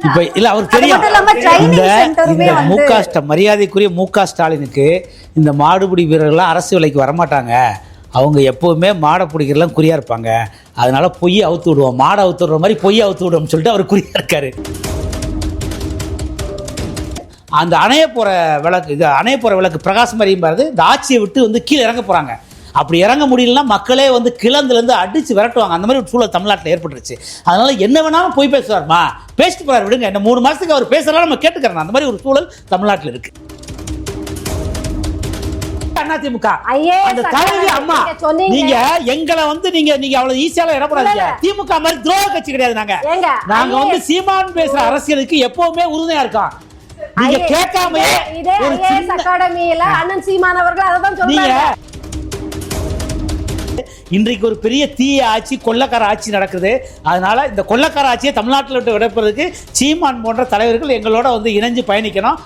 இப்ப இல்ல அவருக்கு தெரியும் மரியாதைக்குரிய மு.க. ஸ்டாலினுக்கு இந்த மாடுபிடி வீரர்கள்லாம் அரசு வேலைக்கு வரமாட்டாங்க, அவங்க எப்போவுமே மாடை பிடிக்கிறலாம் குறியா இருப்பாங்க, அதனால பொய்யை அவுத்து விடுவோம், மாடை அவுத்து விடுற மாதிரி பொய்யை அவுத்து விடுவோம்னு சொல்லிட்டு அவர் குறியா இருக்காரு. அந்த அணைய போற விளக்கு பிரகாசம் அறியும் பாருது, இந்த ஆட்சியை விட்டு கீழே இறங்க போறாங்க. அப்படி இறங்க முடியலன்னா மக்களே கிழந்துலேருந்து அடிச்சு விரட்டுவாங்க. அந்த மாதிரி ஒரு சூழல் தமிழ்நாட்டில் ஏற்பட்டுருச்சு. அதனால என்ன வேணாலும் போய் பேசுவார்மா, பேசிட்டு போறாரு, விடுங்க, என்ன 3 மாசத்துக்கு அவர் பேசுறதா நம்ம கேட்டுக்கிறோம். அந்த மாதிரி ஒரு சூழல் தமிழ்நாட்டில் இருக்கு. அதிமுக அந்த தலைவி அம்மா, நீங்க எங்களை நீங்க அவ்வளவு ஈஸியால இடப்படாதீங்க. திமுக மாதிரி துரோக கட்சி கிடையாது. நாங்க சீமான் பேசுற அரசியலுக்கு எப்பவுமே உறுதியா இருக்கோம். நீங்க கேட்காம அண்ணன் சீமான் அவர்கள் அதான் சொல்றாங்க. இன்றைக்கு ஒரு பெரிய தீய ஆட்சி, கொள்ளக்கார ஆட்சி நடக்குது. அதனால இந்த கொள்ளக்கார ஆட்சியை தமிழ்நாட்டில் விட்டு விடப்பதற்கு சீமான் போன்ற தலைவர்கள் எங்களோட இணைஞ்சு பயணிக்கணும்.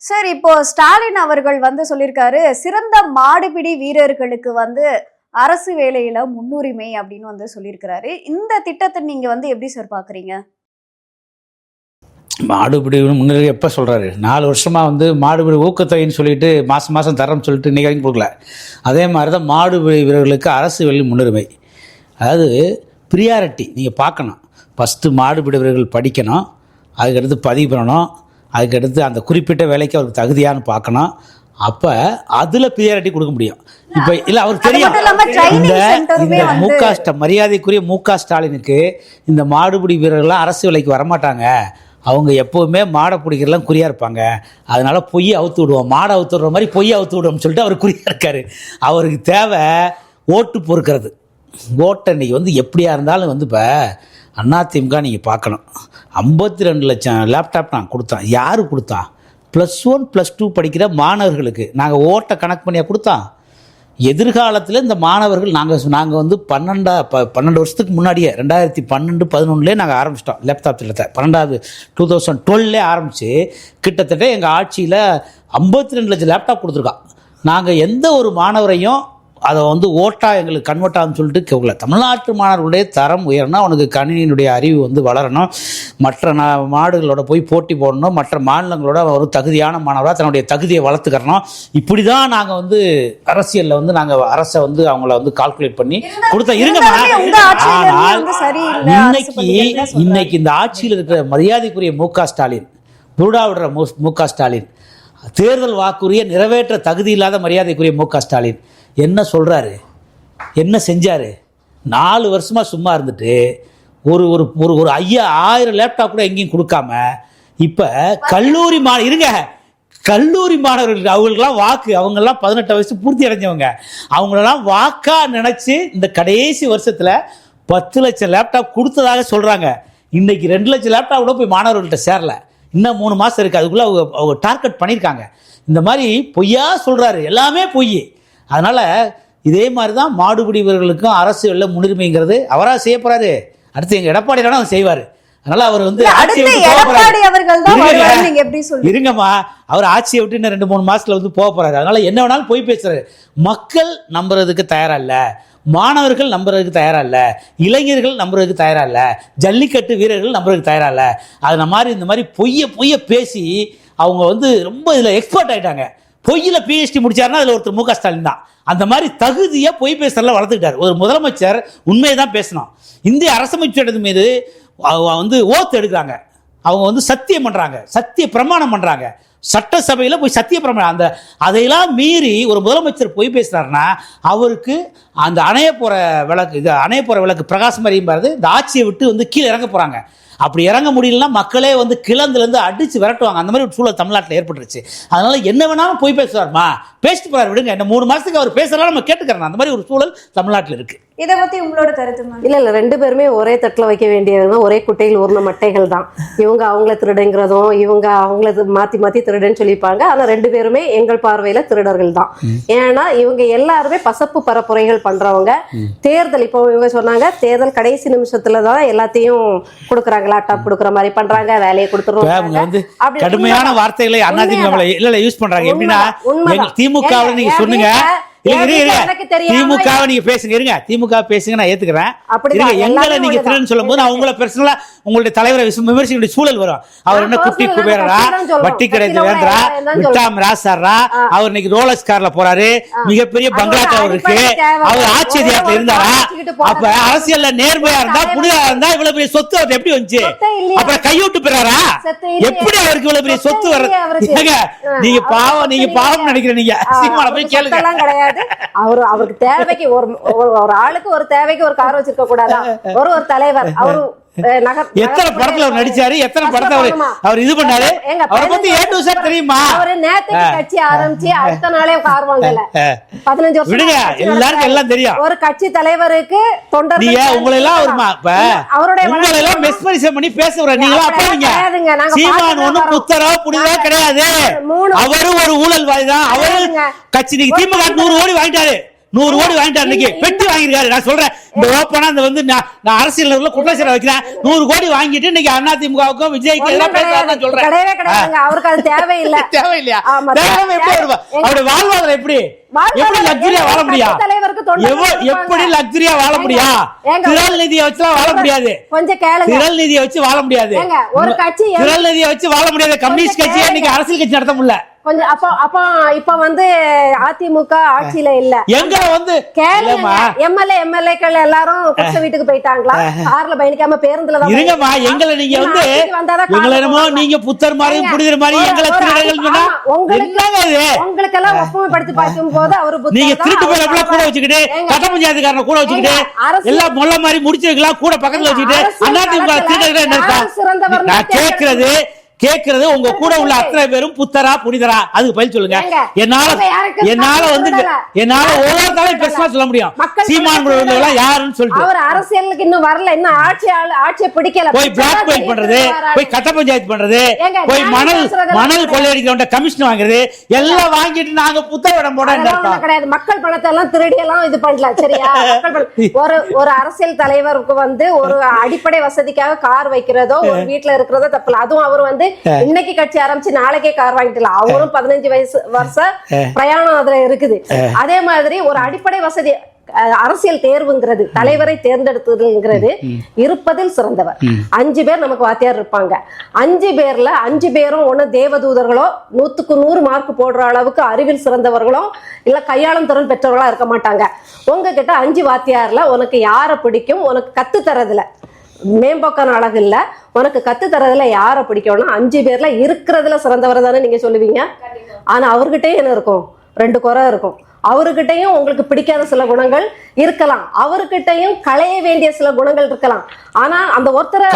சார், இப்போ ஸ்டாலின் அவர்கள் சொல்லியிருக்காரு, சிறந்த மாடுபிடி வீரர்களுக்கு அரசு வேலையில முன்னுரிமை அப்படின்னு சொல்லியிருக்கிறாரு. இந்த திட்டத்தை நீங்க எப்படி சார் பாக்குறீங்க? மாடுபிடி முன்னுரிமை எப்போ சொல்கிறாரு? 4 வருஷமாக மாடுபிடி ஊக்கத்தொகைன்னு சொல்லிட்டு மாதம் தரம்னு சொல்லிட்டு இன்றைக்கி வரைக்கும் கொடுக்கல. அதே மாதிரி தான் மாடுபிடி வீரர்களுக்கு அரசு வேலை முன்னுரிமை. அதாவது ப்ரியாரிட்டி நீங்கள் பார்க்கணும். ஃபஸ்ட்டு மாடுபிடி வீரர்கள் படிக்கணும், அதுக்கடுத்து பதிவு பண்ணணும், அதுக்கடுத்து அந்த குறிப்பிட்ட வேலைக்கு அவருக்கு தகுதியானு பார்க்கணும். அப்போ அதில் ப்ரியாரிட்டி கொடுக்க முடியும். இப்போ இல்லை அவருக்கு தெரியும் இந்த மரியாதைக்குரிய மு.க. ஸ்டாலினுக்கு இந்த மாடுபிடி வீரர்கள்லாம் அரசு வேலைக்கு வரமாட்டாங்க, அவங்க எப்போவுமே மாடை பிடிக்கிறலாம் குறியா இருப்பாங்க, அதனால பொய்யை அவுத்து விடுவோம், மாடை அவுத்து விடுற மாதிரி பொய்யை அவுத்து விடுவோம்னு சொல்லிட்டு அவர் குறியா இருக்காரு. அவருக்கு தேவை ஓட்டு பொறுக்கிறது. ஓட்டை இன்னைக்கு எப்படியா இருந்தாலும் இப்போ அதிமுக நீங்கள் பார்க்கணும். 52 லட்சம் லேப்டாப் நான் கொடுத்தேன். யாரு கொடுத்தா? +1 +2 படிக்கிற மாணவர்களுக்கு நாங்கள் ஓட்டை கணக்கு பண்ணியா கொடுத்தோம். எதிர்காலத்தில் இந்த மாணவர்கள் நாங்கள் 12 வருஷத்துக்கு முன்னாடியே 2012-11 நாங்கள் ஆரம்பிச்சிட்டோம் லேப்டாப் திட்டத்தை. 2012 ஆரம்பித்து கிட்டத்தட்ட எங்கள் ஆட்சியில் 52 லட்சம் லேப்டாப் கொடுத்துருக்கோம். நாங்கள் எந்த ஒரு மாணவரையும் அதை ஓட்டா எங்களுக்கு கன்வெர்ட் ஆகும்னு சொல்லிட்டு கேட்கல. தமிழ்நாட்டு மாணவர்களுடைய தரம் உயரணும், அவனுக்கு கணினியினுடைய அறிவு வளரணும், மற்ற நாடுகளோட போய் போட்டி போடணும், மற்ற மாநிலங்களோட ஒரு தகுதியான மாணவராக தன்னுடைய தகுதியை வளர்த்துக்கிறணும். இப்படி தான் நாங்கள் அரசியலில் நாங்கள் அரசை அவங்கள கால்குலேட் பண்ணி கொடுத்தோம். இருங்கம்மா, ஆனால் இன்னைக்கு இந்த ஆட்சியில் இருக்கிற மரியாதைக்குரிய மு.க. ஸ்டாலின், புருடா விடுற மு.க. ஸ்டாலின், தேர்தல் வாக்குறுதியை நிறைவேற்ற தகுதி இல்லாத மரியாதைக்குரிய மு.க. ஸ்டாலின் என்ன சொல்கிறாரு, என்ன செஞ்சார்? 4 வருஷமாக சும்மா இருந்துட்டு ஒரு ஒரு ஒரு 1000 லேப்டாப் கூட எங்கேயும் கொடுக்காம இப்போ கல்லூரி மாணவர்களுக்கு அவங்களுக்கெல்லாம் வாக்கு, அவங்கெல்லாம் 18 வயசு பூர்த்தி அடைஞ்சவங்க, அவங்களெல்லாம் வாக்காக நினச்சி இந்த கடைசி வருஷத்தில் 10 லட்சம் லேப்டாப் கொடுத்ததாக சொல்கிறாங்க. இன்றைக்கி 2 லட்சம் லேப்டாப் கூட போய் மாணவர்கள்ட்ட சேரல. இன்னும் 3 மாதம் இருக்குது, அதுக்குள்ளே அவங்க டார்கெட் பண்ணியிருக்காங்க. இந்த மாதிரி பொய்யா சொல்கிறாரு, எல்லாமே பொய். அதனால் இதே மாதிரி தான் மாடுபிடி வீரர்களுக்கும் அரசு வெள்ள முன்னுரிமைங்கிறது அவராக செய்ய போகிறாரு. அடுத்து எங்கள் எடப்பாடி அதை செய்வார். அதனால் அவர் இருங்கம்மா, அவர் ஆட்சியை விட்டு இன்னும் 2-3 மாதத்தில் போக போகிறாரு. அதனால் என்ன வேணாலும் போய் பேசுகிறாரு. மக்கள் நம்புறதுக்கு தயாராக இல்லை, மாணவர்கள் நம்புறதுக்கு தயாராக இல்லை, இளைஞர்கள் நம்புறதுக்கு தயாராக இல்லை, ஜல்லிக்கட்டு வீரர்கள் நம்புறதுக்கு தயாராக இல்லை. அது மாதிரி இந்த மாதிரி பொய்ய பேசி அவங்க ரொம்ப இதில் எக்ஸ்பர்ட் ஆகிட்டாங்க. பொய்யில PhD முடிச்சாருன்னா அதில் ஒருத்தர் மு.க. ஸ்டாலின் தான். அந்த மாதிரி தகுதியை பொய் பேசுறதுல வளர்த்துக்கிட்டார். ஒரு முதலமைச்சர் உண்மையை தான் பேசணும். இந்திய அரசமைப்பு சட்டத்தின் மீது ஓத்து எடுக்கிறாங்க, அவங்க சத்தியம் பண்றாங்க, சத்திய பிரமாணம் பண்றாங்க, சட்டசபையில் போய் சத்திய பிரமாணம், அதையெல்லாம் மீறி ஒரு முதலமைச்சர் பொய் பேசுறாருன்னா அவருக்கு அந்த அணைய போற விளக்கு பிரகாசம் அறியும் பாருது, இந்த ஆட்சியை விட்டு கீழே இறங்க போறாங்க. அப்படி இறங்க முடியலன்னா மக்களே கிழந்துலேருந்து அடிச்சு விரட்டுவாங்க. அந்த மாதிரி ஒரு சூழல் தமிழ்நாட்டில் ஏற்பட்டுருச்சு. அதனால என்ன வேணாலும் போய் பேசுவார்மா, பேசிட்டு போறாரு, விடுங்க, என்ன 3 மாசத்துக்கு அவர் பேசுறதா நம்ம கேட்டுக்கிறோம். அந்த மாதிரி ஒரு சூழல் தமிழ்நாட்டில் இருக்கு. இதை பத்தி உங்களோட கருத்து மேம்? இல்ல ரெண்டு பேருமே ஒரே தட்டுல வைக்க வேண்டியவங்க, ஒரே குட்டையில் ஊர்ன மட்டைகள் தான். இவங்க அவங்கள திருடுங்கிறதும் இவங்க அவங்கள மாத்தி திருடுன்னு சொல்லிப்பாங்க. ஆனா ரெண்டு பேருமே எங்கள் பார்வையில திருடர்கள் தான். ஏன்னா இவங்க எல்லாருமே பசப்பு பரப்புரைகள் பண்றவங்க. தேர்தல் இப்போ இவங்க சொன்னாங்க தேர்தல் கடைசி நிமிஷத்துலதான் எல்லாத்தையும் கொடுக்குறாங்க, லேப்டாப் கொடுக்குற மாதிரி பண்றாங்க, வேலையை கொடுத்துருவாங்க. கடுமையான வார்த்தைகளை அதிமுக யூஸ் பண்றாங்க. எப்படின்னா திமுக நீங்க சொன்னீங்க, திமுக நீங்க பேசுங்க, இருங்க, திமுக பேசுங்க, நான் ஏத்துக்கிறேன். எங்களை நீங்க திருன்னு சொல்லும் போது அவங்கள பர்சனலா உங்களுடைய தலைவரை விமர்சிக்க சூழல் வரும். அவர் என்ன குட்டி குபேரரா, வட்டி கிடையாது வேண்டா, விட்டாம் ராசாரா, அவர் இன்னைக்கு ரோலக்ஸ் கார்ல போறாரு, மிகப்பெரிய பங்களாக்கா அவர் இருக்கு, அவர் ஆட்சி அதிகாரத்துல இருந்தாரா? அப்ப அரசியல்ல நேர்மையா இருந்தா புனிதா இருந்தா இவ்வளவு பெரிய சொத்து அவர் எப்படி வந்துச்சு? அப்புறம் கையூட்டு பெறாரா? எப்படி அவருக்கு இவ்வளவு பெரிய சொத்து வர்றது? நீங்க பாவம் நினைக்கிறேன். நீங்க சீமானை போய் கேளுங்க. அவருக்கு தேவைக்கு ஒரு ஆளுக்கு ஒரு தேவைக்கு ஒரு கார் வச்சிருக்க கூடாதா? ஒரு தலைவர் அவரு எத்தனை படத்துல அவர் நடிச்சாரு, எத்தனை படத்தை அவர் இது பண்ணாரு, அவரை பத்தி ஏ டு Z தெரியுமா? அவரு நேத்துக்கு கட்சி ஆரம்பிச்சு அடுத்த நாளே கார் வாங்கல. 15 வருஷம் விடுங்க, எல்லாருக்கும் எல்லாம் தெரியும். ஒரு கட்சி தலைவருக்கு தொண்டர் நீங்க உங்களை எல்லாம் அவருடைய உங்களை எல்லாம் மெஸ்மரிசம் பண்ணி பேசுற நீங்களா அப்பாவீங்க. சீமான் ஒண்ணும் புத்தரோ புனிதோ கிடையாது. அவரு ஒரு ஊழல்வாதி தான். அவரு கட்சி நீங்க திமுக 100 கோடி வாங்கிட்டாரு, 100 கோடி வாங்கிட்டாரு, இன்னைக்கு பெட்டி வாங்கிருக்காரு. நான் சொல்றேன், இந்த ஓப்பனா இந்த வந்து நான் அரசியல் குற்றச்சாட்டு வைக்கிறேன். 100 கோடி வாங்கிட்டு இன்னைக்கு அதிமுகவுக்கும் விஜய்க்கு எல்லாம் பேசுறாருன்னு சொல்றேன். அவருக்கு அது தேவையில்லை. தேவையில்லையா? அவருடைய வாழ்வாதாரம் எப்படி லக்ஸரியா வாழ முடியும்? எப்படி லக்ஸரியா வாழ முடியும்? திரள் நிதியை வச்சு வாழ முடியாது. திரள் நிதியை வச்சு வாழ முடியாது. திரள் நிதியை வச்சு வாழ முடியாது. கம்யூனிஸ்ட் கட்சியை இன்னைக்கு அரசியல் கட்சி நடத்த முடியல. கொஞ்சம் இப்ப வந்து அதிமுக ஆட்சியில இல்ல. எங்க வந்து எம்எல்ஏக்கள் எல்லாரும் குடிச்ச வீட்டுக்கு போயிட்டாங்களா? கார்ல பயணிக்காம பேருந்துல தான் இருங்கம்மா. எங்களை நீங்க வந்து எங்களமோ நீங்க புத்தர் மாதிரி புனிதர் மாதிரி எங்களை திருடர்கள் சொன்னா உங்களுக்கு எல்லாம் ஒப்புமைப்படுத்தி பார்க்கும் போது அவரு நீங்க திருட்டு போய் கூட வச்சுக்கிட்டு கட்ட பஞ்சாயத்துக்காரனை கூட வச்சுக்கிட்டு எல்லாம் மொல்ல மாதிரி முடிச்சிருக்கலாம் கூட பக்கத்துல வச்சுக்கிட்டு அதிமுக திருடர்கள் என்ன? நான் கேக்குறது உங்க கூட உள்ள அத்தனை பேரும் புத்தரா புனிதரா? அதுக்கு பதில் சொல்லுங்க. என்னால ஒவ்வொருத்தாலும் பெருசா சொல்ல முடியும். சீமான் யாருன்னு சொல்லிட்டு அவர் அரசியலுக்கு இன்னும் வரல, இன்னும் ஆட்சியை பிடிக்கல. போய் பிளாக் மெயில் பண்றது, போய் கட்ட பஞ்சாயத்து பண்றது, போய் மணல் கொள்ளையடிக்கிறவங்க கமிஷன் வாங்குறது எல்லாம் வாங்கிட்டு நாங்க புத்தகம் போட கிடையாது. மக்கள் பணத்தை எல்லாம் திருடி எல்லாம் இது பண்ணல. சரியா? ஒரு அரசியல் தலைவருக்கு வந்து ஒரு அடிப்படை வசதிக்காக கார் வைக்கிறதோ ஒரு வீட்டுல இருக்கிறதோ தப்பு. அதுவும் அவர் வந்து இன்னைக்கு கட்சி ஆரம்பிச்சு நாளைக்கே கார் வாங்கிட்டல. அவரும் 15 வருஷம் பிரயாணம் அதுல இருக்குது. அதே மாதிரி ஒரு அடிப்படை வசதி அரசியல் தேர்வுங்கிறது, தலைவரை தேர்ந்தெடுத்ததுங்கிறது இருப்பதில் சிறந்தவர். 5 பேர் நமக்கு வாத்தியார் இருப்பாங்க. 5 பேர்ல 5 பேரும் ஒண்ணு தேவதூதர்களோ 100க்கு 100 மார்க் போடுற அளவுக்கு அறிவில் சிறந்தவர்களோ இல்ல கையாளும் திறன் பெற்றவர்களா இருக்க மாட்டாங்க. உங்ககிட்ட 5 வாத்தியார்ல உனக்கு யாரை பிடிக்கும், உனக்கு கத்து தரதுல மேம்போக்கான அழகு இல்ல, உனக்கு கத்து தரதுல யாரை பிடிக்கும்னா 5 பேர்ல இருக்கிறதுல சிறந்தவர் தானே நீங்க சொல்லுவீங்க. ஆனா அவர்கிட்டயும் என்ன இருக்கும்? 2 குறை இருக்கும். அவர்கிட்டயும் உங்களுக்கு பிடிக்காத சில குணங்கள் இருக்கலாம், அவர்கிட்டயும் களைய வேண்டிய சில குணங்கள் இருக்கலாம். ஆனா அந்த ஒருத்தரை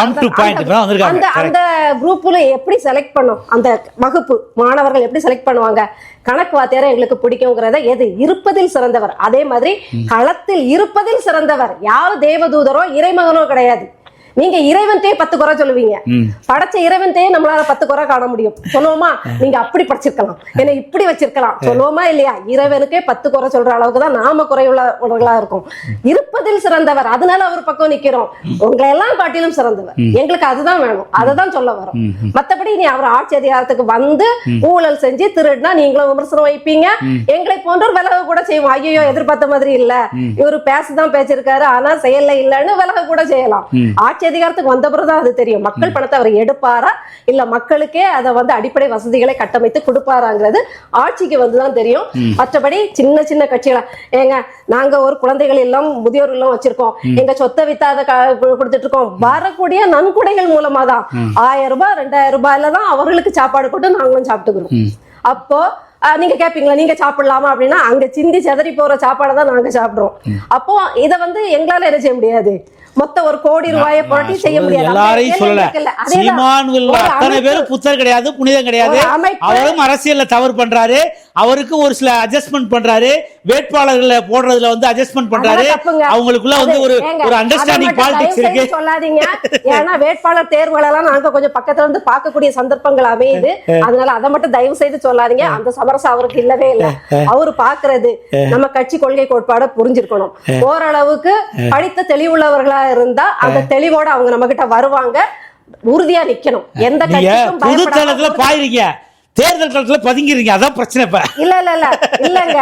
அந்த குரூப்ல எப்படி செலக்ட் பண்ணும், அந்த வகுப்பு மாணவர்கள் எப்படி செலக்ட் பண்ணுவாங்க? கணக்கு வாத்தியாரை எங்களுக்கு பிடிக்குங்கிறத எது இருப்பதில் சிறந்தவர். அதே மாதிரி களத்தில் இருப்பதில் சிறந்தவர் யாரு தேவதூதரோ இறைமகனோ கிடையாது. நீங்க இறைவன்கிட்டயே 10 குறை சொல்லுவீங்க. படைச்ச இறைவன்கிட்டயே நம்மளால 10 குறை காண முடியும். சொல்லுவோமா? நீங்க அப்படி படிச்சிருக்கலாம், என்ன இப்படி வச்சிருக்கலாம், சொல்லுவோமா இல்லையா? இறைவனுக்கே 10 குறை சொல்ற அளவுக்கு தான் நாம குறையுள்ளவர்களா இருக்கும். இருப்பதில் சிறந்தவர், அதனால அவர் பக்கம் நிக்கிறோம். உங்களை எல்லாம் காட்டிலும் சிறந்தவர், எங்களுக்கு அதுதான் வேணும், அததான் சொல்ல வரும். மத்தபடி நீ அவர் ஆட்சி அதிகாரத்துக்கு வந்து ஊழல் செஞ்சு திருடுனா நீங்களும் விமர்சனம் வைப்பீங்க. எங்களை போன்றோர் விலக கூட செய்வோம். ஐயோ எதிர்பார்த்த மாதிரி இல்ல, இவரு பேசுதான் பேசிருக்காரு ஆனா செயல்ல இல்லன்னு விலக கூட செய்யலாம். ஆட்சி அதிகாரத்துக்கு வந்த பிறகுதான் அது தெரியும். மக்கள் பணத்தை அவர் எடுப்பாரா இல்ல மக்களுக்கே அதை வந்து அடிப்படை வசதிகளை கட்டமைத்து கொடுப்பாராங்கிறது ஆட்சிக்கு வந்துதான் தெரியும். மற்றபடி சின்ன சின்ன கட்சிகளா ஏங்க நாங்க ஒரு குழந்தைகள் எல்லாம் முதியோர் எல்லாம் வச்சிருக்கோம், எங்க சொத்தை வித்தாத கொடுத்துட்டு இருக்கோம். வரக்கூடிய நன்கொடைகள் மூலமா தான் 1000 ரூபாய் 2000 ரூபாயில தான் அவர்களுக்கு சாப்பாடு போட்டு நாங்களும் சாப்பிட்டுக்கிறோம். அப்போ நீங்க கேப்பீங்களா நீங்க சாப்பிடலாமா அப்படின்னா அங்க சிந்தி செதறி போற சாப்பாடை தான் நாங்க சாப்பிடுறோம். அப்போ இதை வந்து எங்களால என்ன செய்ய முடியாது, மொத்த 1 கோடி ரூபாயை புரட்டி செய்ய முடியாது. எல்லாரையும் சொல்லல, சீமான் அத்தனை பேரும் புத்தர் கிடையாது, புனிதம் கிடையாது. அவரும் அரசியல்ல தவறு பண்றாரு, அவருக்கும் ஒரு சில அட்ஜஸ்ட்மெண்ட் பண்றாரு, வேட்பாளர்களை போடுறதுல வந்து அட்ஜஸ்ட்மெண்ட் பண்றாரு. அதெல்லாம் தப்புங்க. அவங்களுக்குள்ள வந்து ஒரு ஏங்க, அண்டர்ஸ்டாண்டிங் அதை மட்டும் பாலிடிக்ஸ் தயவு இருக்கு. செய்து சொல்லாதீங்க. ஏன்னா வேட்பாளர் தேர்வுகள் எல்லாம் நாங்க கொஞ்சம் பக்கத்துல இருந்து பார்க்கக்கூடிய சந்தர்ப்பங்கள் அமையுது. அதனால அதை மட்டும் தயவு செய்து சொல்லாதீங்க. அந்த சமரசம் அவருக்கு இல்லவே இல்ல. அவரு பாக்குறது நம்ம கட்சி கொள்கை கோட்பாட புரிஞ்சிருக்கணும். ஓரளவுக்கு படித்த தெளிவுள்ளவர்களா இருந்தா அந்த தெளிவோட அவங்க நம்ம கிட்ட வருவாங்க. உறுதியா நிக்கணும். எந்த கட்சிக்கும் பொது பயப்படாம தளத்துல பாயிருங்க, தேர்தல் காலத்துல பதுங்கிறீங்க, அதான் பிரச்சனை. இப்ப இல்லங்க,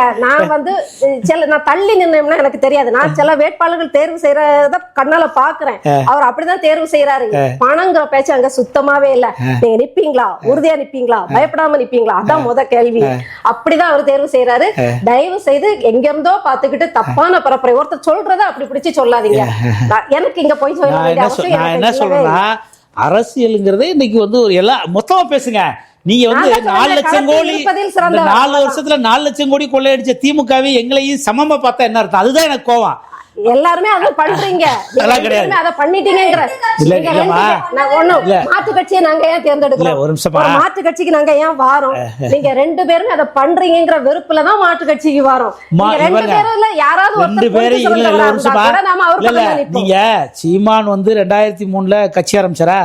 நான் தள்ளி நின்னேன்னா எனக்கு தெரியாது. நான் சில வேட்பாளர்கள் தேர்வு செய்யறத கண்ணால பாக்குறேன். அவர் அப்படிதான் தேர்வு செய்யறாரு. பணங்கிற பேச்சு அங்க சுத்தமாவே இல்ல. நீங்க நிப்பீங்களா, உறுதியா நிப்பீங்களா, பயப்படாம நிப்பீங்களா, அதான் முத கேள்வி. அப்படிதான் அவர் தேர்வு செய்யறாரு. தயவு செய்து எங்க இருந்தோ பாத்துக்கிட்டு தப்பான பரப்புரை ஒருத்தர் சொல்றத அப்படி பிடிச்சு சொல்லாதீங்க. எனக்கு இங்க போய் சொல்ல வேண்டிய அவசியம் நான் என்ன சொல்றேன்னா, அரசியலுங்கிறதே இன்னைக்கு வந்து ஒரு எல்லாம் மொத்தமா பேசுங்க. நீங்க வந்து 4 லட்சம் கோடி 4 வருஷத்துல 4 லட்சம் கோடி கொள்ளையடிச்ச திமுகவை எங்களையும் சமமா பார்த்தா என்ன அர்த்தம்? அதுதான் எனக்கு கோவம். எல்லாருமே அதை பண்றீங்க, அதை பண்ணிட்டீங்கன்ற. மாற்று கட்சியை நாங்க ஏன் தேர்ந்தெடுக்கிறோம்? மாற்று கட்சிக்கு நாங்க ஏன் வாரோம்? நீங்க 2 பேருமே அதை பண்றீங்கிற வெறுப்புலதான் மாற்று கட்சிக்கு வாரோம். 2 பேர்ல யாராவது நீங்க சீமான் வந்து 2003 கட்சி ஆரம்பிச்சாரா?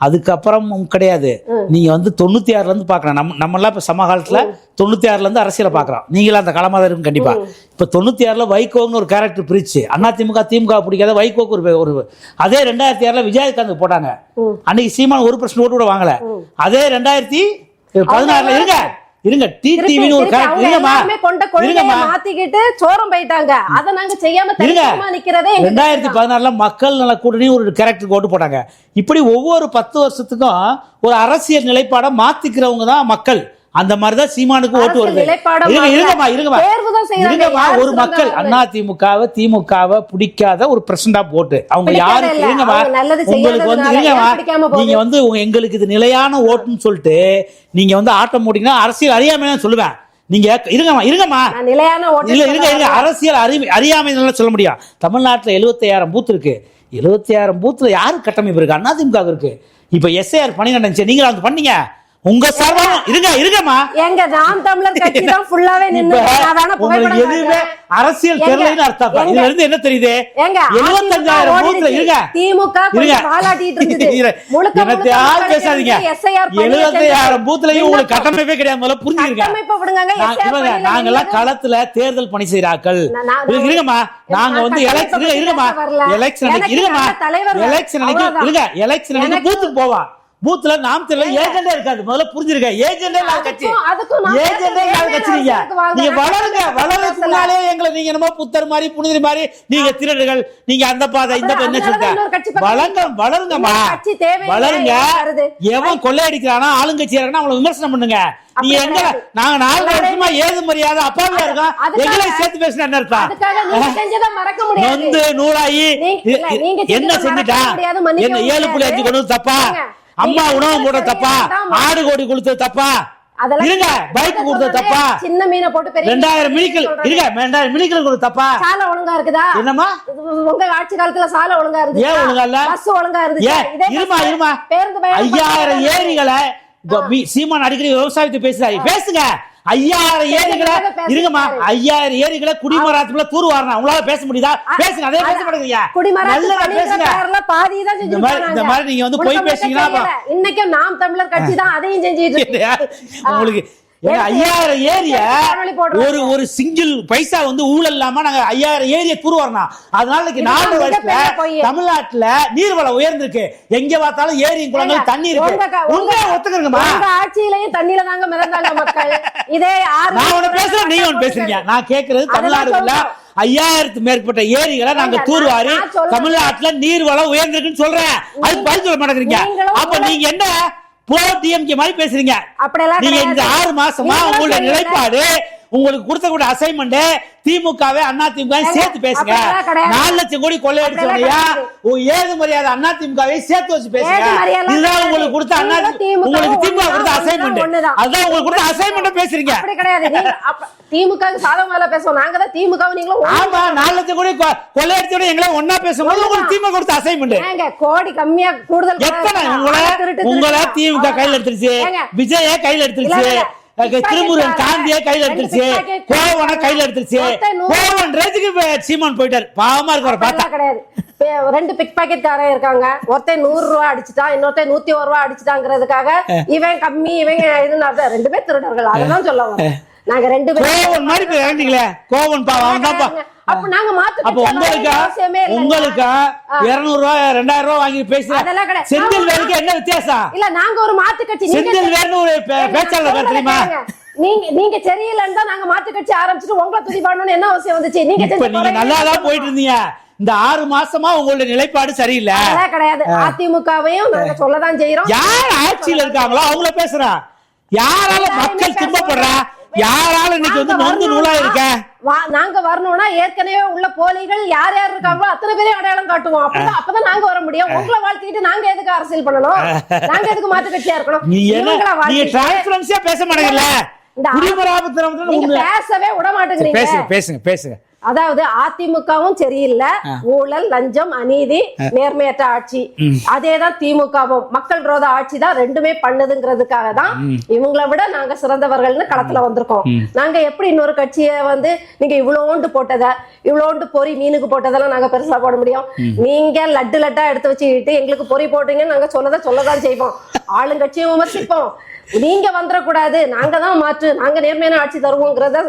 அதுக்கப்புறம் கிடையாது. நீங்க வந்து 96ல இருந்து பாக்கலாம். நம்ம எல்லாம் இப்ப சமகாலத்துல 96ல இருந்து அரசியலை பாக்குறோம். நீங்களும் அந்த களமா இருக்கும் கண்டிப்பா. இப்ப 96ல வைகோன்னு ஒரு கேரக்டர் பிரிச்சு அதிமுக திமுக பிடிக்காத வைகோக்கு ஒரு அதே 2006ல விஜயகாந்த் போட்டாங்க. அன்னைக்கு சீமான் 1% ஓட்டு கூட வாங்கல. அதே 2016ல இருங்க டிடிவின்னு ஒரு கேரக்டர் மாத்திக்கிட்டு சோரம் போயிட்டாங்க. அத நாங்க செய்யாம தெரியாம நிக்கிறதே 2016ல மக்கள் நல கூட்டணி ஒரு கேரக்டருக்கு ஓட்டு போட்டாங்க. இப்படி ஒவ்வொரு 10 வருஷத்துக்கும் ஒரு அரசியல் நிலைப்பாட மாத்திக்கிறவங்க தான் மக்கள். அந்த மாதிரிதான் சீமானுக்கு ஓட்டு வருது. இருங்கம்மா, ஒரு மக்கள் திமுகவை பிடிக்காத ஒரு பிரசன்ட் ஆஃப் ஓட்டு அவங்க யாருக்கு உங்களுக்கு வந்து நீங்க வந்து எங்களுக்கு இது நிலையான ஓட்டுன்னு சொல்லிட்டு நீங்க வந்து ஆட்டம் போட்டீங்கன்னா அரசியல் அறியாமை சொல்லுவேன். நீங்க இருங்கம்மா இருங்க அரசியல் அறியாமை சொல்ல முடியும். தமிழ்நாட்டுல 75,000 பூத் இருக்கு. 75,000 பூத்துல யாரு கட்டமைப்பு இருக்கு? அதிமுக இருக்கு. இப்ப SIR பணி நடந்துச்சு, நீங்க வந்து பண்ணீங்க உங்க சார்பாக. இருங்கம்மா, எங்க நாம் தமிழர் கட்சி தான் ஃபுல்லாவே நின்னு உங்களுக்கு எதுவுமே அரசியல் தெரியலன்னு அர்த்தம். இதுல இருந்து என்ன தெரியுது? 75,000 பூத்ல இருங்க திமுக பாலாட்டிட்டு இருந்துது. என்னத்தையா பேசாதீங்க. 75,000 பூத்லயும் உங்களுக்கு கட்டமைப்பே கிடையாது. முதல்ல புரிஞ்சுங்க. நாங்க எல்லாம் களத்துல தேர்தல் பணி செய்யறாக்கள். இருங்கம்மா, நாங்க வந்து எலெக்ஷன் பூத்துக்கு போவா. பூத்ல நாம் தெரியல ஏஜெண்டே இருக்காது. முதல்ல புரிஞ்சிருக்க. ஏஜெண்டே இல்லாத கட்சி, ஏஜெண்டே இல்லாத கட்சி. நீங்க வளர்றதுக்கு முன்னாலே எங்களை நீங்க என்னமோ புத்தர் மாதிரி புனிதர் மாதிரி நீங்க திருடர்கள், நீங்க அந்த பாதை இந்த என்ன சொல்லிட்ட வளருங்கம்மா, வளருங்க. எவன் கொள்ளையடிக்கிறானா ஆளுங்கட்சியா இருக்கா அவங்களை விமர்சனம் பண்ணுங்க. நீங்க எங்க நாங்க 4 வருஷமா ஏது மரியாதை அப்பாவியா இருக்கோம். எங்களை சேர்த்து பேசினா என்ன அர்த்தம்? வந்து நூலாயி என்ன செஞ்சுட்டா? என்ன 7.5 கொண்டு தப்பா? அம்மா உணவு போட தப்பா? ஆடு கோடி கொடுத்தது தப்பா? இருங்க, பைக் கொடுத்தது தப்பா? சின்ன மீனை போட்டு 2000 மினிக்கல் இருங்க, 2000 மினிக்கல் கொடுத்தது தப்பா? சாலை ஒழுங்கா இருக்குதா? என்னமா உங்க ஆட்சி காலத்துல சாலை ஒழுங்கா இருந்துச்சு? ஏன் ஒழுங்கா இல்ல? பஸ் ஒழுங்கா இருந்துச்சு? இருமா 5000 ஏரிகளை சீமான் அடிக்கடி விவசாயத்தை பேசுங்க. 5000 ஏரிகளை இருங்கம்மா, 5000 ஏரிகளை குடிமராத்துக்குள்ள தூர் வாரணும். உங்களால பேச முடியுதா? பேசுங்க. அதே பேச மாட்டேங்கிறீங்க. இந்த மாதிரி நீங்க வந்து போய் பேசுறீங்கன்னா இன்னைக்கும் நாம் தமிழர் கட்சி தான் அதையும் செஞ்சிட்டு உங்களுக்கு 5000 ஏரிய ஒரு சிங்கிள் பைசா வந்து ஊழல் இல்லாம நாங்க 5000 ஏரிய தூர் வரணும். அதனால 4 வருஷத்துல தமிழ்நாட்டுல நீர்வளம் உயர்ந்திருக்கு. எங்க பார்த்தாலும் ஏரியும் குளங்கள் தண்ணி இருக்கு. ஒத்துக்கிறீங்கம்மா? ஆட்சியிலையும் தண்ணியில தாங்க மிதந்தாங்க மக்கள். இதே நான் ஒண்ணு பேசுறேன், நீங்க ஒண்ணு பேசுறீங்க. நான் கேட்கறது தமிழ்நாடுல 5000க்கு மேற்பட்ட ஏரிகளை நாங்க தூர்வாரி தமிழ்நாட்டுல நீர்வளம் உயர்ந்திருக்குன்னு சொல்றேன். அது பதில் சொல்ல மாட்டேங்கிறீங்க. அப்ப நீங்க என்ன டிஎம்கே மாதிரி பேசுறீங்க? நீங்க இந்த 6 மாசமா உங்களுடைய நிலைப்பாடு, உங்களுக்கு கொடுத்த அசைன்மெண்ட் திமுகவே அதிமுக சேர்த்து பேசுங்க. 4 லட்சம் கோடி கொள்ளையடிச்சவனையா ஏது மரியாதை அதிமுகவை சேர்த்து வச்சு பேசுங்க. இதுதான் உங்களுக்கு கொடுத்த உங்களுக்கு திமுக கொடுத்த அசைன்மெண்ட். அதான் உங்களுக்கு கொடுத்த அசைன்மெண்ட் பேசுறீங்க. அப்படி கிடையாது. திமுக சாதகமா பேசுவோம். நாங்க தான் திமுக நீங்களும். ஆமா, 4 லட்சம் கோடி கொள்ளையடிச்சவனை எங்களை ஒன்னா பேசும்போது உங்களுக்கு திமுக கொடுத்த அசைன்மெண்ட். கோடி கம்மியா கூடுதல் எத்தனை உங்களை திமுக கையில் எடுத்துருச்சு, விஜய கையில் எடுத்துருச்சு, திருமுருகன் காந்தியே கையில எடுத்துருச்சு, கோவனை கையில எடுத்துருச்சு. கோவன் ரேஞ்சுக்கு சீமான் போயிட்டாரு. பாவமா இருக்கு பார்த்தா. கிடையாது, 2 பிக் பாக்கெட் காரன் இருக்காங்க. ஒருத்தன் 100 ரூபாய் அடிச்சுட்டான், இன்னொருத்தன் 101 ரூபாய் அடிச்சுட்டாங்கிறதுக்காக இவன் கம்மி இவன் இதுன்னு 2 பேர் திருடர்கள். அதெல்லாம் சொல்லுவாங்க. நாங்க 2 பேரும் கோவன் மாதிரி இறங்கிங்களே. கோவன் பாவம் தான்ப்பா. அப்ப நாங்க மாத்து. அப்ப உங்களுக்கு 200 ரூபாய் 2000 ரூபாய் வாங்கி பேசுறேன். செந்தில் வேலுக்கு என்ன வித்தியாசம்? இல்ல நாங்க ஒரு மாத்து கட்சி. செந்தில் வேலுன்னு ஒரு பேச்சாளர் தெரியுமா? நீங்க சரியில்லைன்னு தான் நாங்க மாத்து கட்சி ஆரம்பிச்சுட்டு உங்களை துதி பண்ணணும்னு என்ன அவசியம் வந்துச்சு? நீங்க நல்லா தான் போயிட்டு இருந்தீங்க. இந்த 6 மாசமா உங்களோட நிலைப்பாடு சரியில்லை. கிடையாது. அதிமுகவையும் நாங்க சொல்லதான் செய்யறோம். யார் ஆட்சியில இருக்காங்களோ அவங்கள பேசுறேன். யாரால மக்கள் துன்பப்படுறா? யாரால இன்னைக்கு நொந்து நூலா இருக்க? நாங்க வரணும்னா ஏற்கனவே உள்ள போலிகள் யார் யார் இருக்காங்களோ அத்தனை பேரையும் அடையாளம் காட்டுவோம். அப்பதான் நாங்க வர முடியும். உங்களை வாழ்த்திட்டு நாங்க எதுக்கு அரசியல் பண்ணணும்? நாங்க எதுக்கு மாற்று கட்சியா இருக்கணும்? நீங்க பேச மாட்டீங்கல்ல. நீங்க பேசவே விட மாட்டேங்கிறீங்க. பேசுங்க. அதாவது அதிமுகவும் சரியில்லை. ஊழல், லஞ்சம், அநீதி, நேர்மையற்ற ஆட்சி. அதேதான் திமுகவும் மக்கள் விரோத ஆட்சி தான். 2மே பண்ணுதுங்கிறதுக்காக தான் இவங்களை விட நாங்க சிறந்தவர்கள்னு களத்துல வந்திருக்கோம். நாங்க எப்படி இன்னொரு கட்சியை நீங்க இவ்வளோண்டு போட்டத, இவ்வளோண்டு பொறி மீனுக்கு போட்டதெல்லாம் நாங்க பெருசா போட முடியும்? நீங்க லட்டா எடுத்து வச்சுக்கிட்டு எங்களுக்கு பொறி போட்டீங்கன்னு நாங்க சொல்லதான் செய்வோம். ஆளுங்கட்சியும் விமர்சிப்போம். நீங்க வந்துடக்கூடாது, நாங்க தான் மாற்று, நாங்க நேர்மையான ஆட்சி தருவோங்கிறத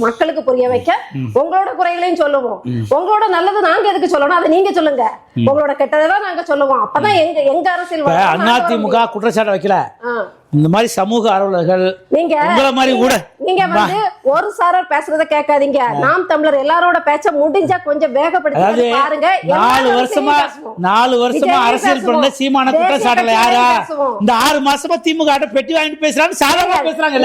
மக்களுக்கு புரிய வைக்க உங்களோட குறைகளையும் சொல்லுவோம். உங்களோட நல்லது நாங்க எதுக்கு சொல்லணும்? அதை நீங்க சொல்லுங்க. உங்களோட கெட்டதான் நாங்க சொல்லுவோம். அப்பதான் எங்க அரசியல். அதிமுக குற்றச்சாட்டு வைக்கல. இந்த மாதிரி சமூக ஆர்வலர்கள் நீங்க ஒரு சாரர் பேசுறத கேட்காதீங்க. நாம் தமிழர் எல்லாரோட பேச்ச முடிஞ்சா கொஞ்சம் வேகப்படுத்தி பாருங்க. 4 வருஷமா அரசியல் பண்ண சீமான குற்றச்சாட்டுல யாரா? இந்த 6 மாசமா திமுக பெட்டி வாங்கிட்டு பேசுறாங்க, சாதாரணமா பேசுறாங்க.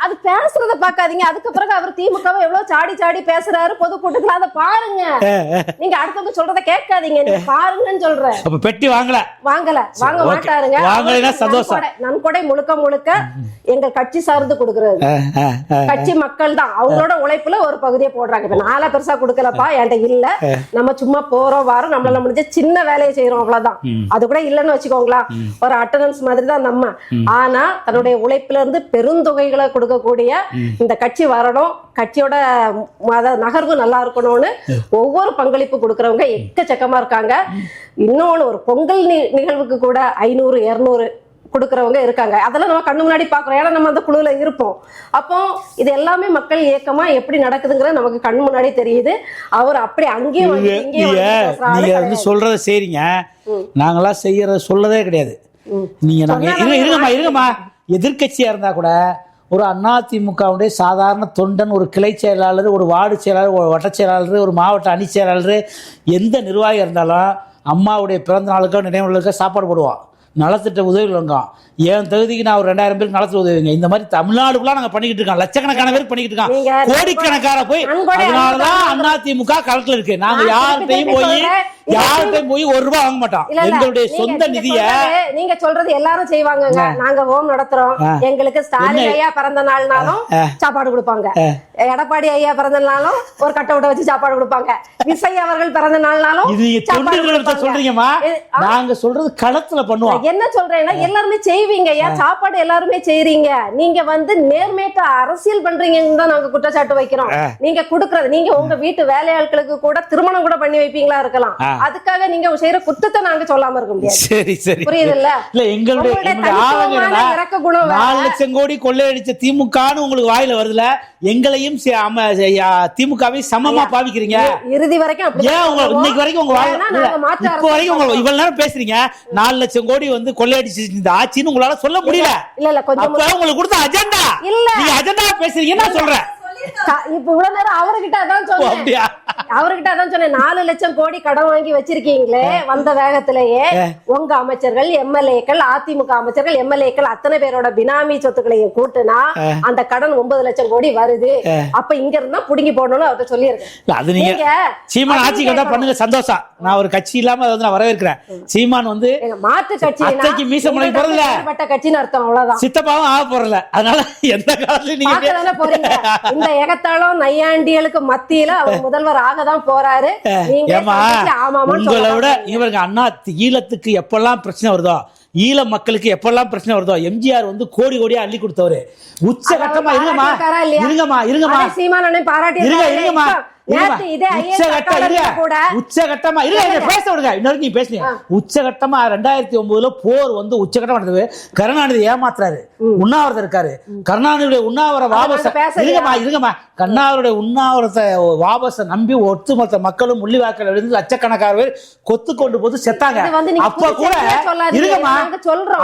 அது பேசுறத பாக்காதீங்க. அதுக்கு பிறகு அவர் திமுக எவ்வளவு சாடி பேசுறாரு பொதுக்கூட்டத்துல, அதை பாருங்க. நீங்க அடுத்தவங்க சொல்றத கேட்காதீங்க, பாருங்கன்னு சொல்றேன். அப்ப பெட்டி வாங்க மாட்டாருங்க. சந்தோஷம். நன்கொடை முழுக்க எங்க கட்சி சார்ந்து கொடுக்கறது. கட்சி மக்கள் தான் அவங்களோட உழைப்புல ஒரு பகுதியை போடுறாங்க. இப்ப நாளா பெருசா கொடுக்கலப்பா என்கிட்ட இல்ல, நம்ம சும்மா போறோம் வாரம், நம்மளால முடிஞ்ச சின்ன வேலையை செய்யறோம், அவ்வளவுதான். அது கூட இல்லன்னு வச்சுக்கோங்களா, ஒரு அட்டண்டன்ஸ் மாதிரி தான் நம்ம. ஆனா தன்னுடைய உழைப்புல இருந்து பெருந்தொகைகளை கொடுக்கக்கூடிய இந்த கட்சி வரணும், கட்சியோட நகர்வு நல்லா இருக்கணும்னு ஒவ்வொரு பங்களிப்பு கொடுக்கறவங்க எக்கச்சக்கமா இருக்காங்க. இன்னொன்னு, ஒரு பொங்கல் நிகழ்வுக்கு கூட 500 200 கொடுக்கறவங்க இருக்காங்க. அதெல்லாம் நம்ம கண்ணு முன்னாடி பாக்குறோம். ஏன்னா நம்ம அந்த குழுல இருப்போம். அப்போ இது எல்லாமே மக்கள் இயக்கமா எப்படி நடக்குதுங்கிறது நமக்கு கண்ணு முன்னாடி தெரியுது. அவர் அப்படி அங்கேயும் சொல்றத சரிங்க, நாங்களாம் செய்யறத சொல்லதே கிடையாது. நீங்க இருங்கம்மா எதிர்கட்சியா இருந்தா கூட ஒரு அதிமுகவுடைய சாதாரண தொண்டன், ஒரு கிளை செயலாளர், ஒரு வார்டு செயலாளர், ஒரு வட்ட செயலாளர், ஒரு மாவட்ட அணி செயலாளர், எந்த நிர்வாகி இருந்தாலும் அம்மாவுடைய பிறந்த நாளுக்கோ நினைவுகளுக்கோ சாப்பாடு போடுவோம், நலத்திட்ட உதவி வழங்கும். என் தகுதிக்கு நான் ஒரு 2000 பேருக்கு நலத்திட்ட உதவிங்க. இந்த மாதிரி தமிழ்நாடு ஃபுல்லா நாங்க பண்ணிக்கிட்டு இருக்கோம். லட்சக்கணக்கான பேருக்கு பண்ணிக்கிட்டு இருக்கோம். கோடிக்கணக்கான போய் அதனாலதான் அதிமுக களத்துல இருக்கு. நாங்க யார்கிட்டையும் போய் 1 ரூபாய் வாங்க மாட்டோம். எங்களுடைய சொந்த நிதிய நீங்க சொல்றது எல்லாரும் செய்வாங்க. நாங்க ஹோம் நடத்துறோம். எங்களுக்கு ஸ்டாலின் ஐயா பிறந்த நாள்னாலும் சாப்பாடு கொடுப்பாங்க, எடப்பாடி ஐயா பிறந்த நாளும் ஒரு கட்ட விட்ட வச்சு சாப்பாடு கொடுப்பாங்க, விசை அவர்கள் பிறந்த நாள்னாலும் சொல்றீங்கம்மா. நாங்க சொல்றது களத்துல பண்ணுவோம். என்ன சொல்றேன்னா எல்லாருமே செய்வீங்க. ஏன் சாப்பாடு எல்லாருமே செய்றீங்க. நீங்க நேர்மையற்ற அரசியல் பண்றீங்கன்னு தான் நாங்க குற்றச்சாட்டு வைக்கிறோம். நீங்க குடுக்கறது, நீங்க உங்க வீட்டு வேலையாட்களுக்கு கூட திருமணம் கூட பண்ணி வைப்பீங்களா இருக்கலாம். அதுக்காக நீங்க செய்யற குற்றத்தை நாங்க சொல்லாம இருக்க முடியாது. சரி புரியுதுல்ல? இல்ல எங்களுடைய 4 லட்சம் கோடி கொள்ளையடிச்ச திமுகன்னு உங்களுக்கு வாயில வருதுல, எங்களையும் திமுகவையும் சமமா பாவிக்கிறீங்க. இறுதி வரைக்கும் இன்னைக்கு வரைக்கும் உங்க இப்ப வரைக்கும் இவ்வளவு நேரம் பேசுறீங்க. 4 லட்சம் கோடி கொள்ளையடிச்சு இந்த ஆட்சின்னு உங்களால சொல்ல முடியல. இல்ல கொஞ்சம் உங்களுக்கு கொடுத்த அஜெண்டா இல்ல, நீங்க அஜெண்டா பேசுறீங்க. நான் சொல்றேன் இப்ப இவ்வளவு நேரம் அவர்கிட்ட அதான் சொன்னேன். 4 லட்சம் கோடி கடன் வாங்கி வச்சிருக்கீங்களே, வந்த வேகத்திலேயே உங்க அமைச்சர்கள், எம்எல்ஏக்கள், அதிமுக அமைச்சர்கள், எம்எல்ஏக்கள் அத்தனை பேரோட பினாமி சொத்துக்களையும் கூட்டுனா அந்த கடன் 9 லட்சம் கோடி வருது. அப்ப இங்க இருந்தா புடுங்கி போடணும்னு அவர்கிட்ட சொல்லியிருக்கேன். அது நீங்க சீமான் ஆட்சி கட்டா பண்ணுங்க, சந்தோஷம். நான் ஒரு கட்சி இல்லாம அதை நான் வரவேற்கிறேன். சீமான் மாற்று கட்சி மீச முளை போறதுல கட்சின்னு அர்த்தம், அவ்வளவுதான். சித்தப்பாவும் ஆக போறல. அதனால எந்த காலத்துல நீங்க போறீங்க எகத்தாலும் நையாண்டிகளுக்கு மத்தியில அவர் முதல்வர் ஆகதான் போறாரு. உங்களை விட இவருக்கு அண்ணா ஈழத்துக்கு எப்பெல்லாம் பிரச்சனை வருதோ, ஈழ மக்களுக்கு எப்பெல்லாம் பிரச்சனை வருதோ எம்ஜிஆர் வந்து கோடி கோடியா அள்ளி கொடுத்தவரு. உச்சகட்டமா இருங்கம்மா சீமானனை பாராட்டி இருங்கம்மா உச்சகட்டமா பேச விடுங்க. இன்னொரு நீ பேசுனீங்க உச்சகட்டமா 2009 போர் வந்து உச்சகட்டமா நடந்தது. கருணாநிதி ஏமாத்துறாரு, உண்ணாவிரதம் இருக்காரு. கருணாநிதியுடைய உண்ணாவிர வாபஸ் இருங்கம்மா கருணாநிதியுடைய உண்ணாவிரத்தை வாபஸ நம்பி ஒட்டுமொத்த மக்களும் முள்ளிவாய்க்கால் இருந்து லட்சக்கணக்கான பேர் கொத்து கொண்டு போது செத்தாங்க. அப்ப கூட இருங்கம்மா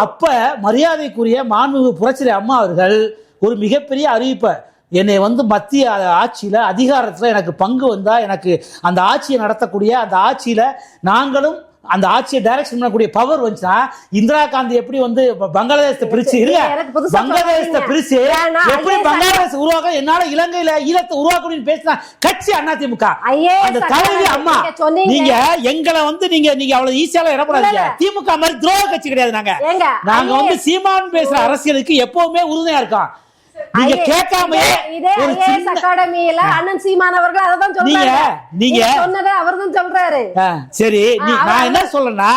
அப்ப மரியாதைக்குரிய மாண்புமிகு புரட்சியாளர் அம்மா அவர்கள் ஒரு மிகப்பெரிய அறிவிப்பை என்னை வந்து மத்திய ஆட்சியில அதிகாரத்துல எனக்கு பங்கு வந்தா எனக்கு அந்த ஆட்சியை நடத்தக்கூடிய அந்த ஆட்சியில நாங்களும் அந்த ஆட்சியை டைரக்ஷன் பண்ணக்கூடிய பவர் வந்துச்சுன்னா இந்திரா காந்தி எப்படி வந்து பங்களாதேசத்தை பிரிச்சு பங்களாதேசத்தை பிரிச்சு எப்படி பங்களாதேஷ் உருவாக்க என்னால இலங்கையில ஈழத்தை உருவாக்கணும்னு பேசினா கட்சி அதிமுக அந்த தலைவி அம்மா. நீங்க எங்களை வந்து நீங்க அவ்வளவு ஈஸியால இடப்படாதீங்க. திமுக மாதிரி துரோக கட்சி கிடையாது. நாங்க வந்து சீமான் பேசுற அரசியலுக்கு எப்பவுமே உறுதியா இருக்கோம். நீங்க கேட்காம அகாடமியில அண்ணன் சீமான் அவர்கள் அதான் சொல்றாங்க. நீங்க சொன்னதை அவர்தான் சொல்றாரு. சரி நான் என்ன சொல்றேன்னா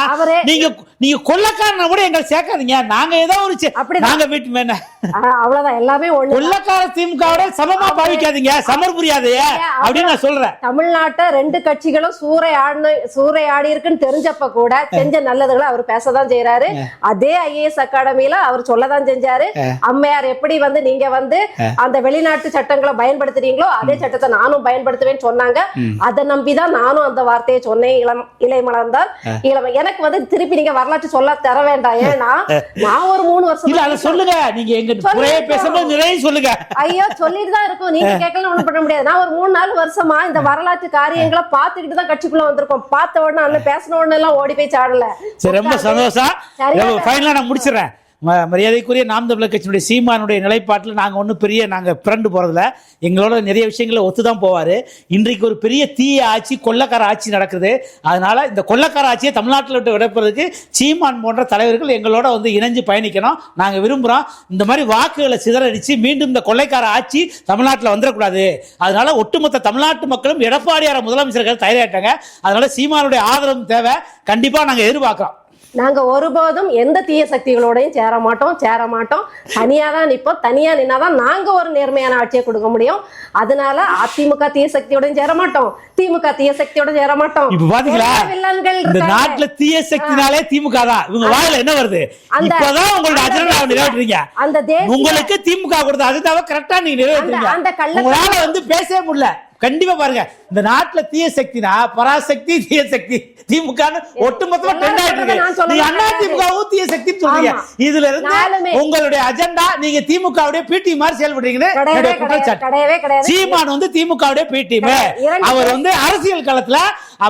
நீங்க கொள்ளக்காரனை கூட எங்களை சேர்க்காதீங்க. நாங்க ஏதோ ஒரு நாங்க வீட்டு மேல அவ்வளவுதான் எல்லாமே ஒண்ணு. கொள்ளக்கார திமுகவோட சமமா பாவிக்காதீங்க, சமர் புரியாது அப்படின்னு நான் சொல்றேன். தமிழ்நாட்டை 2 கட்சிகளும் சூறையாடி இருக்குன்னு தெரிஞ்சப்ப கூட செஞ்ச நல்லதுகளை அவர் பேசதான் செய்யறாரு. அதே ஐஏஎஸ் அகாடமியில அவர் சொல்லதான் செஞ்சாரு. அம்மையார் எப்படி வந்து நீங்க வந்து அந்த வெளிநாட்டு சட்டங்களை பயன்படுத்துறீங்களோ அதே சட்டத்தை நானும் பயன்படுத்துவேன்னு சொன்னாங்க. அதை நம்பிதான் நானும் அந்த வார்த்தையை சொன்னேன். இலை மலர்ந்தால் எனக்கு வந்து திருப்பி நீங்க வரலாற்று சொல்ல தர வேண்டாம். ஏன்னா நான் ஒரு 3 வருஷம் சொல்லுங்க நீங்க எங்க பேசும்போது நிறைய சொல்லுங்க. ஐயோ சொல்லிட்டு தான் இருக்கும். நீங்க கேட்கலாம் ஒண்ணும் பண்ண முடியாது. நான் ஒரு 3-4 வருஷமா இந்த வரலாற்று காரியங்களை பார்த்துக்கிட்டு தான் கட்சிக்குள்ள வந்திருக்கோம். பார்த்த உடனே அண்ணன் பேசின உடனே எல்லாம் ஓடி போய் சாடல. ரொம்ப சந்தோஷம். ஃபைனலா நான் முடிச்சிடறேன். மரியாதைக்குரிய நாம் தமிழர் கட்சியினுடைய சீமானுடைய நிலைப்பாட்டில் நாங்கள் ஒன்றும் பெரிய நாங்கள் பிறண்டு போகிறதில்ல. எங்களோட நிறைய விஷயங்களை ஒத்து தான் போவார். இன்றைக்கு ஒரு பெரிய தீய ஆட்சி, கொள்ளக்கார ஆட்சி நடக்குது. அதனால் இந்த கொள்ளக்கார ஆட்சியை தமிழ்நாட்டில் விட்டு விடப்பதற்கு சீமான் போன்ற தலைவர்கள் எங்களோட வந்து இணைஞ்சு பயணிக்கணும். நாங்கள் விரும்புகிறோம். இந்த மாதிரி வாக்குகளை சிதறடித்து மீண்டும் இந்த கொள்ளைக்கார ஆட்சி தமிழ்நாட்டில் வந்துடக்கூடாது. அதனால் ஒட்டுமொத்த தமிழ்நாட்டு மக்களும் எடப்பாடியார் முதலமைச்சர்கள் தயாராகிட்டாங்க. அதனால் சீமானுடைய ஆதரவு தேவை. கண்டிப்பாக நாங்கள் எதிர்பார்க்குறோம். நாங்க ஒருபோதும் எந்த தீய சக்திகளோடையும் சேர மாட்டோம். தனியா தான் நிற்போம். தனியா நின்னாதான் நாங்க ஒரு நேர்மையான ஆட்சியை கொடுக்க முடியும். அதனால அதிமுக தீய சக்தியோடையும் சேர மாட்டோம், திமுக தீய சக்தியோட சேர மாட்டோம். இப்ப பாத்தீங்களா இந்த நாட்டுல தீய சக்தினாலே திமுக தான். இவங்க வாயில என்ன வருது? இப்பதான் உங்களோட அஜெண்டாவை நிறைவேற்றுறீங்க. உங்களுக்கு திமுக கொடுத்த அஜெண்டாவை கரெக்டா நீங்க நிறைவேற்றுறீங்க. உங்களால வந்து பேசவே முடியல. கண்டிப்பா பாருங்க இந்த நாட்டுல தீய சக்தினா பராசக்தி, தீய சக்தி திமுக ஒட்டுமொத்தமா ட்ரெண்ட் ஆயிட்டு இருக்கு. நீங்க அண்ணா திமுகவும் தீய சக்தின்னு சொல்றீங்க. இதுல இருந்து உங்களுடைய அஜெண்டா நீங்க திமுகவுடைய பிடி மாதிரி செயல்படுறீங்கன்னு. சீமான் வந்து திமுகவுடைய பிடி, அவர் வந்து அரசியல் களத்துல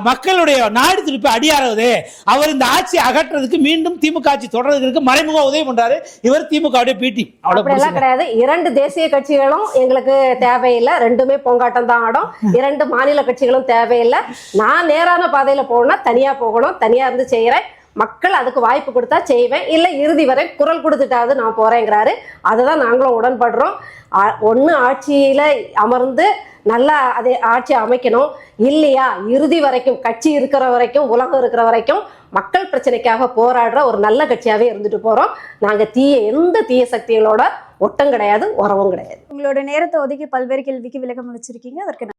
மக்களுடைய நாடு திருப்பி அடியாறுவது. அவர் இந்த ஆட்சி அகற்றுறதுக்கு மீண்டும் திமுக ஆட்சி தொடர்றதுக்கு மறைமுக உதவி பண்றாரு. இவர் திமுகவுடைய பிடி. அவ்வளவு கிடையாது. 2 தேசிய கட்சிகளும் எங்களுக்கு தேவையில்லை. 2மே பொங்காட்டம் தான் ஆடும். 2 மாநில கட்சிகளும் தேவையில்லை. நான் நேரான பாதையில போகணும், தனியா போகணும், தனியா இருந்து செய்யறேன். மக்கள் அதுக்கு வாய்ப்பு கொடுத்தா செய்வேன், இல்ல இறுதி வரை குரல் கொடுத்துட்டாவது நான் போறேங்கிறாரு. அதுதான் நாங்களும் உடன்படுறோம். ஒண்ணு ஆட்சியில அமர்ந்து நல்லா அதே ஆட்சி அமைக்கணும், இல்லையா இறுதி வரைக்கும் கட்சி இருக்கிற வரைக்கும் உலகம் இருக்கிற வரைக்கும் மக்கள் பிரச்சனைக்காக போராடுற ஒரு நல்ல கட்சியாவே இருந்துட்டு போறோம். நாங்க எந்த தீய சக்திகளோட ஒட்டம் கிடையாது, உறவும் கிடையாது. உங்களோட நேரத்தை ஒதுக்கி பல்வேறு கேள்விக்கு விளக்கம் அளிச்சிருக்கீங்க. அதற்கு